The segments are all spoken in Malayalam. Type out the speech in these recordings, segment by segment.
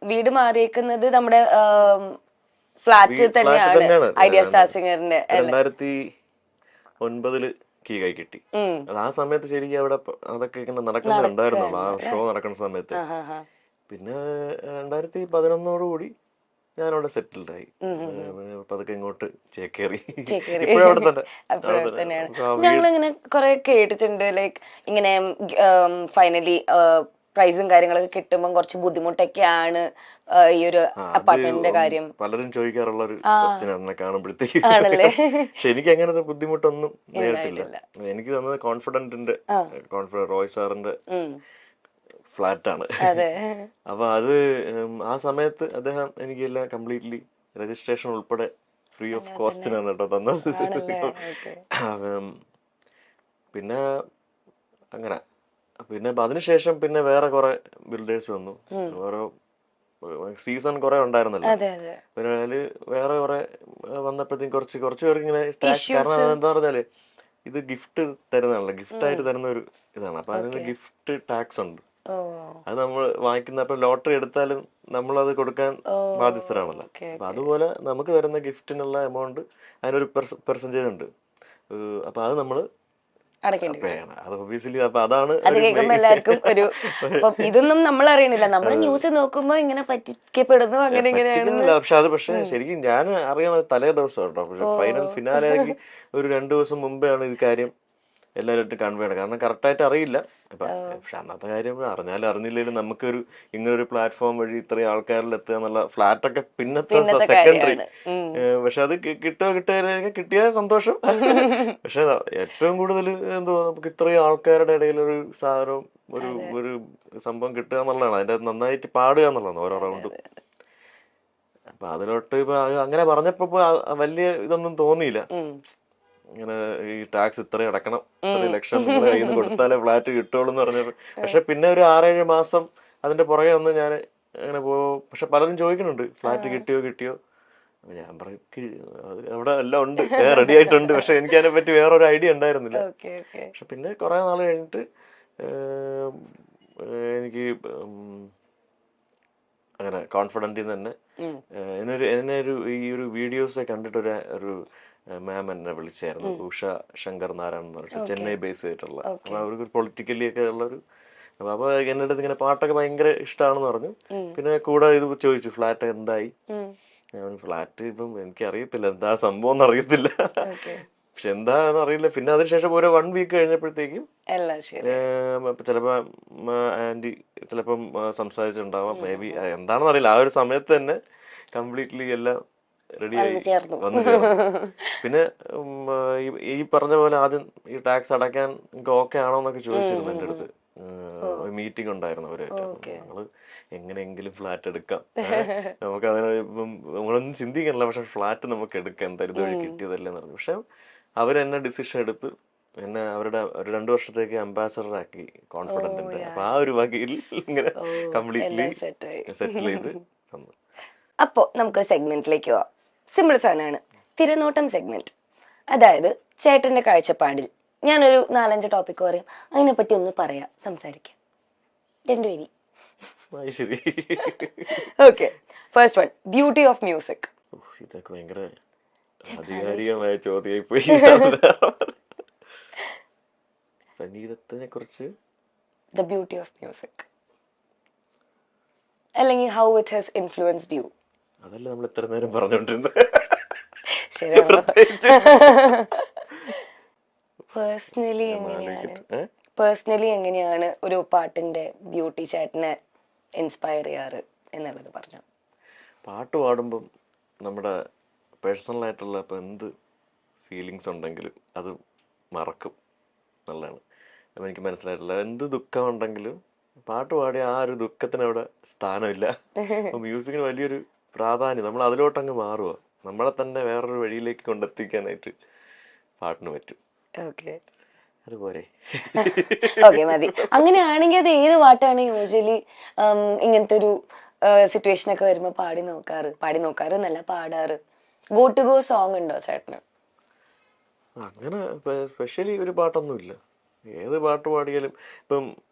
വീട് മാറിയേക്കുന്നത് നമ്മുടെ ഫ്ലാറ്റ് തന്നെയാണ് ഐഡിയ സ്റ്റാർ സിംഗറിന്റെ. 2009 കീ കൈ കിട്ടി. അത് ആ സമയത്ത് ശരിക്കും അവിടെ അതൊക്കെ ഇങ്ങനെ നടക്കുന്നുണ്ടായിരുന്നുള്ളൂ, ആ ഷോ നടക്കുന്ന സമയത്ത്. പിന്നെ 2011 ഞാനവിടെ സെറ്റിൽഡ് ആയി. പതുക്കെ ഇങ്ങോട്ട് ചേക്കേറി. അവിടെ തന്നെയാണ്. ഞങ്ങളിങ്ങനെ കുറെ കേട്ടിട്ടുണ്ട്, ലൈക്ക് ഇങ്ങനെ ഫൈനലി പ്രൈസും കാര്യങ്ങളൊക്കെ കിട്ടുമ്പോൾ കുറച്ച് ബുദ്ധിമുട്ടൊക്കെയാണ് ഈ ഒരു അപ്പാർട്ട്മെന്റിന്റെ കാര്യം. പലരും ചോദിക്കാറുള്ള ഒരു ക്വസ്റ്റ്യൻ എന്നെ കാണുമ്പോഴത്തേക്ക്. പക്ഷെ എനിക്ക് അങ്ങനത്തെ ബുദ്ധിമുട്ടൊന്നും നേരിട്ടില്ല. എനിക്ക് തന്നത് കോൺഫിഡന്റിന്റെ റോയ് സാറിന്റെ ഫ്ലാറ്റാണ്. അപ്പൊ അത് ആ സമയത്ത് അദ്ദേഹം എനിക്കെല്ലാം കംപ്ലീറ്റ്ലി രജിസ്ട്രേഷൻ ഉൾപ്പെടെ ഫ്രീ ഓഫ് കോസ്റ്റിനാണ് കേട്ടോ തന്നത്. പിന്നെ അങ്ങനെ പിന്നെ അതിനുശേഷം പിന്നെ വേറെ കുറെ ബിൽഡേഴ്സ് വന്നു. ഓരോ സീസൺ കുറെ ഉണ്ടായിരുന്നല്ലോ. പിന്നെ അതില് വേറെ കുറെ വന്നപ്പോഴത്തേക്കും കുറച്ച് പേർക്ക് ഇങ്ങനെ ടാക്സ്, കാരണം എന്താ പറഞ്ഞാല് ഇത് ഗിഫ്റ്റ് തരുന്നതാണല്ലോ, ഗിഫ്റ്റ് ആയിട്ട് തരുന്ന ഒരു ഇതാണ്. അപ്പൊ അതിന് ഗിഫ്റ്റ് ടാക്സ് ഉണ്ട്. അത് നമ്മൾ വാങ്ങിക്കുന്ന, അപ്പൊ ലോട്ടറി എടുത്താലും നമ്മളത് കൊടുക്കാൻ ബാധ്യസ്ഥരാണല്ലോ. അപ്പൊ അതുപോലെ നമുക്ക് തരുന്ന ഗിഫ്റ്റിനുള്ള എമൗണ്ട് അതിനൊരു പെർസെന്റേജ് ഉണ്ട്. അപ്പൊ അത് നമ്മള് അടയ്ക്കണം. അത് ഒബിയസ്ലി. അപ്പൊ അതാണ് എല്ലാവർക്കും ഒരു ഇതൊന്നും നമ്മൾ അറിയണില്ല, നമ്മൾ ന്യൂസ് നോക്കുമ്പോ ഇങ്ങനെ പറ്റിക്കപ്പെടുന്നു അങ്ങനെ ഇങ്ങനെയാണ്. പക്ഷെ ശരിക്കും ഞാൻ അറിയണത് തലേ ദിവസം കേട്ടോ. പക്ഷെ ഫൈനൽ ഫിനാലേക്ക് ഒരു 2 ദിവസം മുമ്പേ ആണ് ഈ കാര്യം എല്ലാവരും കൺവേ ചെയ്യണം. കാരണം കറക്റ്റായിട്ട് അറിയില്ല. പക്ഷെ അന്നത്തെ കാര്യം അറിഞ്ഞാലും അറിഞ്ഞില്ലെങ്കിലും നമുക്കൊരു ഇങ്ങനൊരു പ്ലാറ്റ്ഫോം വഴി ഇത്രയും ആൾക്കാരിൽ എത്തുക എന്നുള്ള, ഫ്ലാറ്റൊക്കെ പിന്നത്തെ സെക്കൻഡറി. പക്ഷെ അത് കിട്ടിയ സന്തോഷം. പക്ഷെ ഏറ്റവും കൂടുതൽ എന്തോ നമുക്ക് ഇത്രയും ആൾക്കാരുടെ ഇടയിൽ ഒരു സാധനം, ഒരു സംഭവം കിട്ടുക എന്നുള്ളതാണ്. അതിന്റെ നന്നായിട്ട് പാടുക എന്നുള്ളതാണ് ഓരോ റൗണ്ടും. അപ്പൊ അതിലോട്ട് ഇപ്പൊ അങ്ങനെ പറഞ്ഞപ്പോ വലിയ ഇതൊന്നും തോന്നിയില്ല. ഇങ്ങനെ ഈ ടാക്സ് ഇത്രയും അടക്കണം, 1 ലക്ഷം നിങ്ങളുടെ കയ്യിൽ നിന്ന് കൊടുത്താലേ ഫ്ലാറ്റ് കിട്ടുള്ളൂ എന്ന് പറഞ്ഞപ്പോൾ. പക്ഷെ പിന്നെ ഒരു 6-7 മാസം അതിന്റെ പുറകെ ഒന്ന് ഞാൻ അങ്ങനെ പക്ഷെ പലരും ചോദിക്കുന്നുണ്ട് ഫ്ലാറ്റ് കിട്ടിയോ. ഞാൻ പറയും അവിടെ എല്ലാം ഉണ്ട്, റെഡി ആയിട്ടുണ്ട്. പക്ഷെ എനിക്ക് അതിനെ പറ്റി വേറൊരു ഐഡിയ ഉണ്ടായിരുന്നില്ല. പക്ഷെ പിന്നെ കുറെ നാൾ കഴിഞ്ഞിട്ട് എനിക്ക് അങ്ങനെ കോൺഫിഡന്റിൽ തന്നെ എന്നെ ഈ ഒരു വീഡിയോസ് കണ്ടിട്ട് ഒരു മാം എന്നെ വിളിച്ചായിരുന്നു, ഉഷ ശങ്കർ നാരായൺ എന്ന് പറഞ്ഞിട്ട്, ചെന്നൈ ബേസ് ചെയ്തിട്ടുള്ള. അപ്പൊ അവർക്ക് പൊളിറ്റിക്കലി ഒക്കെ ഉള്ളൊരു. അപ്പൊ എന്റെ അടുത്ത് ഇങ്ങനെ പാട്ടൊക്കെ ഭയങ്കര ഇഷ്ടമാണെന്ന് പറഞ്ഞു. പിന്നെ കൂടെ ഇത് ചോദിച്ചു ഫ്ലാറ്റ് എന്തായി. ഫ്ലാറ്റ് ഇപ്പം എനിക്കറിയത്തില്ല എന്താ സംഭവം എന്ന് അറിയത്തില്ല, പക്ഷെ എന്താന്ന് അറിയില്ല. പിന്നെ അതിനുശേഷം ഒരു 1 വീക്ക് കഴിഞ്ഞപ്പോഴത്തേക്കും ചിലപ്പോ ആന്റി ചിലപ്പം സംസാരിച്ചിട്ടുണ്ടാവാം, മേ ബി എന്താണെന്ന് അറിയില്ല. ആ ഒരു സമയത്ത് തന്നെ കംപ്ലീറ്റ്ലി എല്ലാം റെഡിയായി വന്നു ചേർന്നു. പിന്നെ ഈ പറഞ്ഞ പോലെ ആദ്യം ഈ ടാക്സ് അടയ്ക്കാൻ നിങ്ങൾക്ക് ഓക്കെ ആണോ എന്നൊക്കെ ചോദിച്ചിരുന്നു എന്റെ അടുത്ത്. മീറ്റിംഗ് ഉണ്ടായിരുന്നു അവരായിട്ട്. നമ്മള് എങ്ങനെയെങ്കിലും ഫ്ലാറ്റ് എടുക്കാം, നമുക്ക് അതിന് ഇപ്പം നമ്മളൊന്നും ചിന്തിക്കണില്ല, പക്ഷെ ഫ്ലാറ്റ് നമുക്ക് എടുക്കാം, എന്തായാലും ഇതുവഴി കിട്ടിയതല്ലേ എന്ന് പറഞ്ഞു. പക്ഷെ അവരെന്നെ ഡിസിഷൻ എടുത്ത് എന്നെ അവരുടെ ഒരു 2 വർഷത്തേക്ക് അംബാസഡർ ആക്കി കോൺഫിഡന്റിന്റെ. അപ്പൊ ആ ഒരു വകയിൽ ഇങ്ങനെ കംപ്ലീറ്റ്ലി സെറ്റിൽ ചെയ്ത് തന്നു. അപ്പോ നമുക്ക് സെഗ്മെന്റിലേക്ക് പോവാം. സിമ്പിൾ സാധനമാണ്, തിരനോട്ടം സെഗ്മെന്റ്. അതായത് ചേട്ടന്റെ കാഴ്ചപ്പാടിൽ ഞാനൊരു 4-5 ടോപ്പിക് പറയും, അതിനെപ്പറ്റി ഒന്ന് പറയാം, സംസാരിക്കാം. 2 വരി. Okay, first one, beauty of music. ഇതൊക്കെ ഭയങ്കര ആധികാരികമായ ചോദ്യമായി പോയി. സംഗീതത്തിനെ കുറിച്ച് ദ ബ്യൂട്ടി ഓഫ് മ്യൂസിക്, അല്ലെങ്കിൽ how it has influenced U. അതല്ല നമ്മൾ ഇത്ര നേരം പറഞ്ഞോണ്ടിരുന്നത്. പേഴ്സണലി എങ്ങനെയാണ് ഒരു പാട്ടിന്റെ ബ്യൂട്ടി ചേട്ടനെ ഇൻസ്പയർ ചെയ്യാറ് എന്നുള്ളത് പറഞ്ഞു. പാട്ട് പാടുമ്പം നമ്മുടെ പേഴ്സണൽ ആയിട്ടുള്ള ഇപ്പം എന്ത് ഫീലിങ്സ് ഉണ്ടെങ്കിലും അത് മറക്കും എന്നുള്ളതാണ്. അപ്പം എനിക്ക് മനസ്സിലായിട്ടില്ല, എന്ത് ദുഃഖം ഉണ്ടെങ്കിലും പാട്ട് പാടിയ ആ ഒരു ദുഃഖത്തിന് അവിടെ സ്ഥാനമില്ല. അപ്പം മ്യൂസിക്കിന് വലിയൊരു പ്രാധാന്യം, നമ്മൾ അതിലോട്ടങ്ങ് മാറുക, നമ്മളെ തന്നെ വേറൊരു വഴിയിലേക്ക് കൊണ്ടെത്തിക്കാനായിട്ട് പാട്ടിന് പറ്റും. അതുപോലെ ഓക്കെ മതി. അങ്ങനെയാണെങ്കിൽ അത് ഏത് പാട്ടാണ് യൂഷ്വലി ഇങ്ങനത്തെ ഒരു സിറ്റുവേഷൻ ഒക്കെ വരുമ്പോ പാടി നോക്കാറ് എന്നല്ല, പാടാറ്? ഗോ ടു ഗോ സോങ് ഉണ്ടോ ചേട്ടന്? അങ്ങനെ സ്പെഷ്യലി ഒരു പാട്ടൊന്നുമില്ല, ഏത് പാട്ട് പാടിയാലും. ഇപ്പം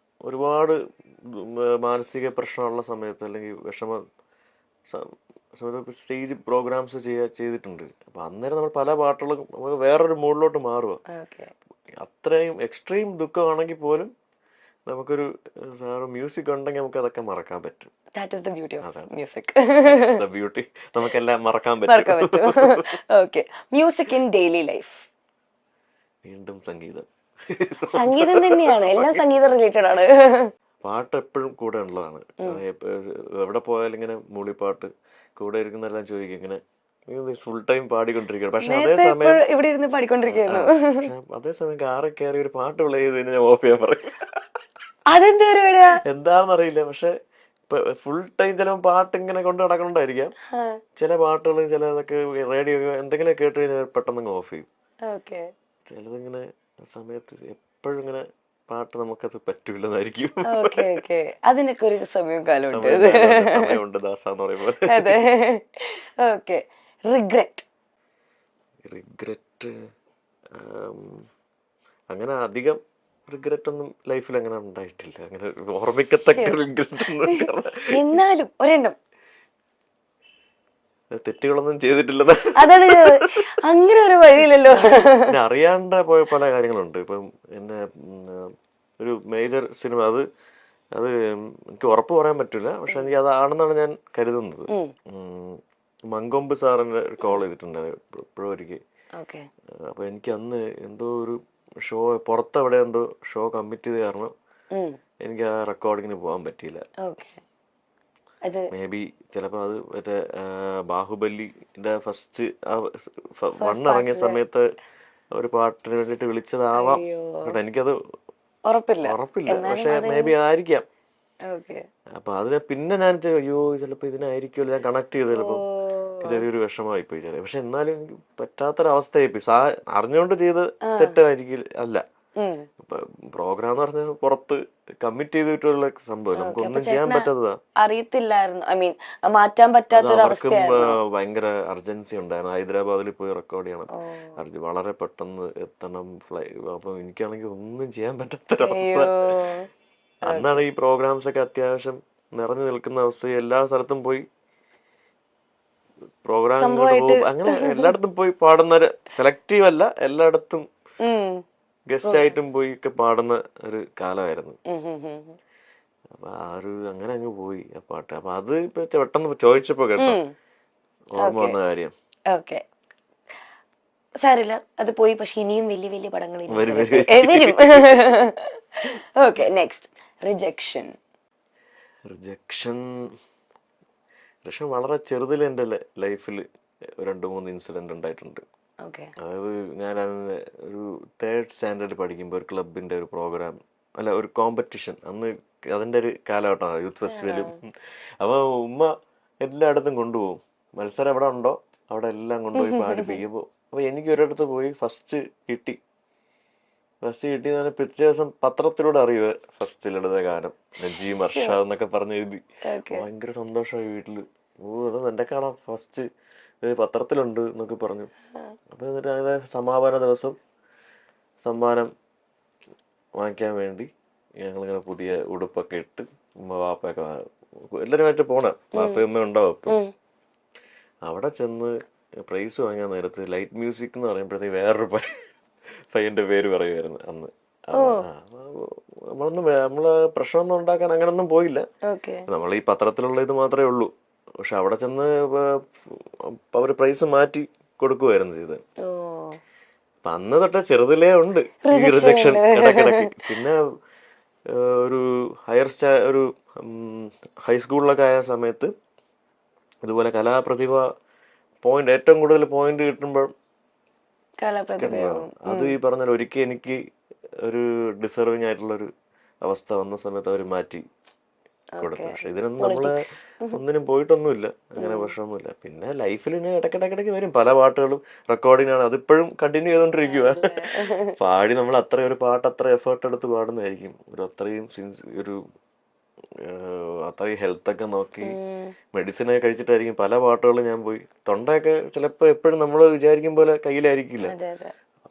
ഒരുപാട് മാനസിക പ്രശ്നമുള്ള സമയത്ത് അല്ലെങ്കിൽ സമയത്ത് സ്റ്റേജ് പ്രോഗ്രാംസ് ചെയ്തിട്ടുണ്ട്. അപ്പൊ അന്നേരം നമ്മൾ പല പാട്ടുകളും നമുക്ക് വേറൊരു മൂഡിലോട്ട് മാറുക. അത്രയും എക്സ്ട്രീം ദുഃഖമാണെങ്കിൽ പോലും നമുക്കൊരു മ്യൂസിക് ഉണ്ടെങ്കിൽ നമുക്ക് അതൊക്കെ മറക്കാൻ പറ്റും. ബ്യൂട്ടി നമുക്കെല്ലാം മറക്കാൻ പറ്റും. Music in daily life. വീണ്ടും സംഗീതം തന്നെയാണ്, എല്ലാം സംഗീതം റിലേറ്റഡ് ആണ്. പാട്ട് എപ്പോഴും കൂടെ ഉള്ളതാണ്. എവിടെ പോയാലും ഇങ്ങനെ മൂളിപ്പാട്ട് കൂടെ ഇരിക്കുന്നെല്ലാം ചോദിക്കും ഇങ്ങനെ ഫുൾ ടൈം പാടിക്കൊണ്ടിരിക്കുകയാണ്. പക്ഷെ അതേസമയം ഇവിടെ ഇരുന്ന് പാടിക്കൊണ്ടിരിക്കുന്നു. അതേസമയം കാറിൽ കയറി ഒരു പാട്ട് പ്ലേ ചെയ്ത് കഴിഞ്ഞാൽ ഓഫ് ചെയ്യാൻ പറയും. എന്താണെന്നറിയില്ല. പക്ഷെ ഫുൾ ടൈം ചിലപ്പോൾ പാട്ട് ഇങ്ങനെ കൊണ്ട് നടക്കണോണ്ടായിരിക്കാം. ചില പാട്ടുകൾ ചിലതൊക്കെ റേഡിയോ എന്തെങ്കിലും കേട്ട് കഴിഞ്ഞാൽ പെട്ടെന്ന് ഓഫ് ചെയ്യും. ചിലതിങ്ങനെ സമയത്ത് എപ്പോഴും ഇങ്ങനെ പാട്ട് നമുക്കത് പറ്റൂലെന്നായിരിക്കും. അതിനൊക്കെ ഒരു സമയവും കാലമുണ്ട്. സമയമുണ്ട് ദാസാന്ന് പറയുമ്പോൾ. അതെ. ഓക്കെ. റിഗ്രറ്റ് അങ്ങനെ അധികം റിഗ്രറ്റ് ഒന്നും ലൈഫിൽ അങ്ങനെ ഉണ്ടായിട്ടില്ല. അങ്ങനെ ഓർമ്മിക്കത്തക്ക റിഗ്രറ്റ് ഒന്നും. എന്നാലും ഒരെണ്ണം തെറ്റുകളൊന്നും ചെയ്തിട്ടില്ല. അതാണ് അങ്ങനെ ഒരു വഴിയില്ലല്ലോ. പിന്നെ അറിയാണ്ട് പോയ പല കാര്യങ്ങളുണ്ട്. ഇപ്പം എന്നെ ഒരു മേജർ സിനിമ അത് എനിക്ക് ഉറപ്പ് പറയാൻ പറ്റില്ല. പക്ഷെ എനിക്ക് അതാണെന്നാണ് ഞാൻ കരുതുന്നത്. മങ്കൊമ്പ് സാറിന്റെ കോൾ ചെയ്തിട്ടുണ്ട് എപ്പോഴും ഒരിക്കൽ. അപ്പൊ എനിക്ക് അന്ന് എന്തോ ഒരു ഷോ പുറത്തെവിടെ എന്തോ ഷോ കമ്മിറ്റ് ചെയ്ത് കാരണം എനിക്ക് ആ റെക്കോർഡിങ്ങിന് പോകാൻ പറ്റിയില്ല. മേ ബി ചിലപ്പോ അത് മറ്റേ ബാഹുബലിന്റെ ഫസ്റ്റ് ഇറങ്ങിയ സമയത്ത് ഒരു പാട്ടിന് വേണ്ടിട്ട് വിളിച്ചതാവാം. എനിക്കത് ഉറപ്പില്ല. പക്ഷെ മേ ബി ആയിരിക്കാം. അപ്പൊ അതിനെ പിന്നെ ഞാൻ അയ്യോ ചിലപ്പോ ഇതിനായിരിക്കുമല്ലോ ഞാൻ കണക്ട് ചെയ്ത് ചിലപ്പോ ചെറിയൊരു വിഷമമായി പോയി. പക്ഷെ എന്നാലും എനിക്ക് പറ്റാത്തൊരവസ്ഥയായി പോയി. അറിഞ്ഞുകൊണ്ട് ചെയ്ത് തെറ്റായിരിക്കും അല്ല. പ്രോഗ്രാം എന്ന് പറഞ്ഞാൽ പുറത്ത് കമ്മിറ്റ് ചെയ്തിട്ടുള്ള സംഭവം നമുക്കൊന്നും ചെയ്യാൻ പറ്റാത്തതാ. അറിയത്തില്ലായിരുന്നു. ഐ മീൻ മാറ്റാൻ പറ്റാത്തൊരവസ്ഥ. ഭയങ്കര അർജൻസി ഉണ്ടായിരുന്നു. ഹൈദരാബാദിൽ പോയി റെക്കോർഡ് ചെയ്യണം, വളരെ പെട്ടെന്ന് എത്തണം അപ്പൊ എനിക്കാണെങ്കിൽ ഒന്നും ചെയ്യാൻ പറ്റാത്തൊരവസ്ഥ. അന്നാണ് ഈ പ്രോഗ്രാംസ് ഒക്കെ അത്യാവശ്യം നിറഞ്ഞു നിൽക്കുന്ന അവസ്ഥ. എല്ലാ സ്ഥലത്തും പോയി പ്രോഗ്രാം അങ്ങനെ എല്ലായിടത്തും പോയി പാടുന്ന സെലക്റ്റീവ് അല്ല, എല്ലായിടത്തും ഗസ്റ്റ് ആയിട്ടും പോയി ഒക്കെ പാടുന്ന ഒരു കാലമായിരുന്നു. അപ്പൊ അങ്ങനെ അങ്ങ് പോയി ആ പാട്ട്. അപ്പൊ അത് ഇപ്പൊ പെട്ടെന്ന് ചോദിച്ചപ്പോ കേട്ടോ ഓർമ്മ വന്ന കാര്യം. സാരില്ല, അത് പോയി. പക്ഷെ ഇനിയും വലിയ വലിയ പടങ്ങൾ വരും. ഓക്കെ, നെക്സ്റ്റ് റിജക്ഷൻ വളരെ ചെറുതിൽ എൻ്റെ ലൈഫിൽ 2-3 ഇൻസിഡന്റ് ഉണ്ടായിട്ടുണ്ട്. അതായത് ഞാൻ ഒരു 3rd സ്റ്റാൻഡേർഡ് പഠിക്കുമ്പോൾ ഒരു ക്ലബിന്റെ ഒരു പ്രോഗ്രാം അല്ല ഒരു കോമ്പറ്റീഷൻ, അന്ന് അതിന്റെ ഒരു കാലഘട്ടമാണ് യൂത്ത് ഫെസ്റ്റിവലും. അപ്പൊ ഉമ്മ എല്ലായിടത്തും കൊണ്ടുപോകും. മത്സരം എവിടെ ഉണ്ടോ അവിടെ എല്ലാം കൊണ്ടുപോയി പാടിപ്പിക്കുമ്പോൾ അപ്പൊ എനിക്ക് ഒരിടത്ത് പോയി ഫസ്റ്റ് കിട്ടി. പിറ്റേ ദിവസം പത്രത്തിലൂടെ അറിയുക ഫസ്റ്റിലെടുത്ത ഗാനം നജീം അർഷാദ് എന്നൊക്കെ പറഞ്ഞ് എഴുതി. ഭയങ്കര സന്തോഷമായി വീട്ടില്. അത് എന്റെ കാണാം ഫസ്റ്റ് പത്രത്തിലുണ്ട് എന്നൊക്കെ പറഞ്ഞു. അപ്പൊ എന്നിട്ട് അങ്ങനെ സമാപന ദിവസം സമ്മാനം വാങ്ങിക്കാൻ വേണ്ടി ഞങ്ങളിങ്ങനെ പുതിയ ഉടുപ്പൊക്കെ ഇട്ട് ഉമ്മ വാപ്പയൊക്കെ എല്ലാവരുമായിട്ട് പോണ വാപ്പയമ്മ ഉണ്ടാവും. അപ്പം അവിടെ ചെന്ന് പ്രൈസ് വാങ്ങാൻ നേരത്ത് ലൈറ്റ് മ്യൂസിക് എന്ന് പറയുമ്പോഴത്തേക്ക് വേറൊരു പയ്യന്റെ പേര് പറയുമായിരുന്നു അന്ന്. നമ്മള് പ്രശ്നമൊന്നും ഉണ്ടാക്കാൻ അങ്ങനൊന്നും പോയില്ല. നമ്മൾ ഈ പത്രത്തിലുള്ള ഇത് മാത്രമേ ഉള്ളൂ. പക്ഷെ അവിടെ ചെന്ന് അവര് പ്രൈസ് മാറ്റി കൊടുക്കുമായിരുന്നു ചെയ്തത്. അപ്പൊ അന്ന് തൊട്ട് ചെറുതിലേ ഉണ്ട് ഈ റിജക്ഷൻ ഇടക്കിടക്ക്. പിന്നെ ഒരു ഒരു ഹൈസ്കൂളിലൊക്കെ ആയ സമയത്ത് ഇതുപോലെ കലാപ്രതിഭ പോയിന്റ് ഏറ്റവും കൂടുതൽ പോയിന്റ് കിട്ടുമ്പോൾ അത് ഈ പറഞ്ഞ ഒരിക്കൽ എനിക്ക് ഒരു ഡിസർവിങ് ആയിട്ടുള്ള ഒരു അവസ്ഥ വന്ന സമയത്ത് അവർ മാറ്റി കൊടുത്തു. പക്ഷെ ഇതിനൊന്നും നമ്മള് ഒന്നിനും പോയിട്ടൊന്നുമില്ല, അങ്ങനെ പ്രശ്നമൊന്നുമില്ല. പിന്നെ ലൈഫിൽ ഇങ്ങനെ ഇടയ്ക്കിടയ്ക്കിടയ്ക്ക് വരും പല പാട്ടുകളും റെക്കോർഡിംഗ് ആണ്, അതിപ്പോഴും കണ്ടിന്യൂ ചെയ്തോണ്ടിരിക്കുക. പാടി നമ്മൾ അത്രയും ഒരു പാട്ട് അത്ര എഫേർട്ട് എടുത്ത് പാടുന്നതായിരിക്കും. അത്രയും ഹെൽത്ത് ഒക്കെ നോക്കി മെഡിസിനൊക്കെ കഴിച്ചിട്ടായിരിക്കും പല പാട്ടുകളും ഞാൻ പോയി. തൊണ്ടയൊക്കെ ചിലപ്പോ എപ്പോഴും നമ്മൾ വിചാരിക്കും പോലെ കയ്യിലായിരിക്കില്ല.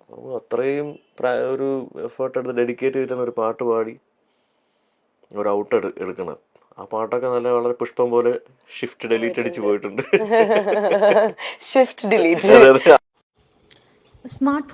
അപ്പൊ അത്രയും ഒരു എഫേർട്ട് എടുത്ത് ഡെഡിക്കേറ്റ് ചെയ്തിട്ടാണ് ഒരു പാട്ട് പാടി ഒരു ഔട്ട് എടുക്കണം. ആ പാട്ടൊക്കെ നല്ല വളരെ പുഷ്പം പോലെ ഷിഫ്റ്റ് ഡിലീറ്റ് അടിച്ച് പോയിട്ടുണ്ട്. Shift delete. അതായത് സ്മാർട്ട്